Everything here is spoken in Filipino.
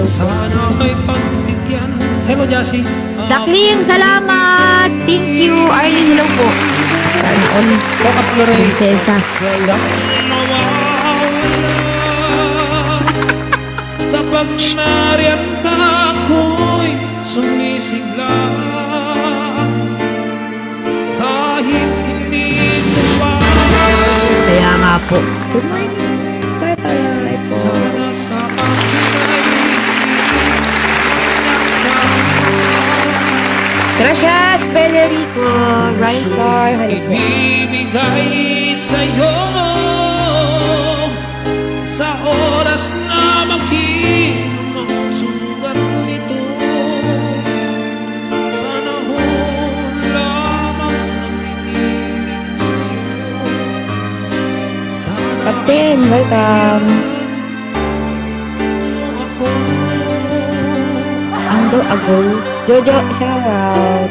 Sana ay pagbigyan. Hello, Jassy. Dakling, salamat. Thank you. Arlene, hello po. Sana all. Coca Flore. Prinsesa. Walang mawawala. Kapag nariyan ka, ako'y sumisigla. Kahit hindi ko pa. Kaya nga po. Good morning. Bye-bye po. Sana sa akin ay sasama. Gracias, Benerico. Rysar, hello po. Ibibigay sa'yo sa oras na maghihirap ang sugat nito. Panahon lamang ang iniling sa'yo. Sana Captain, welcome. mo ako. Ando ago. Jojo, shout out.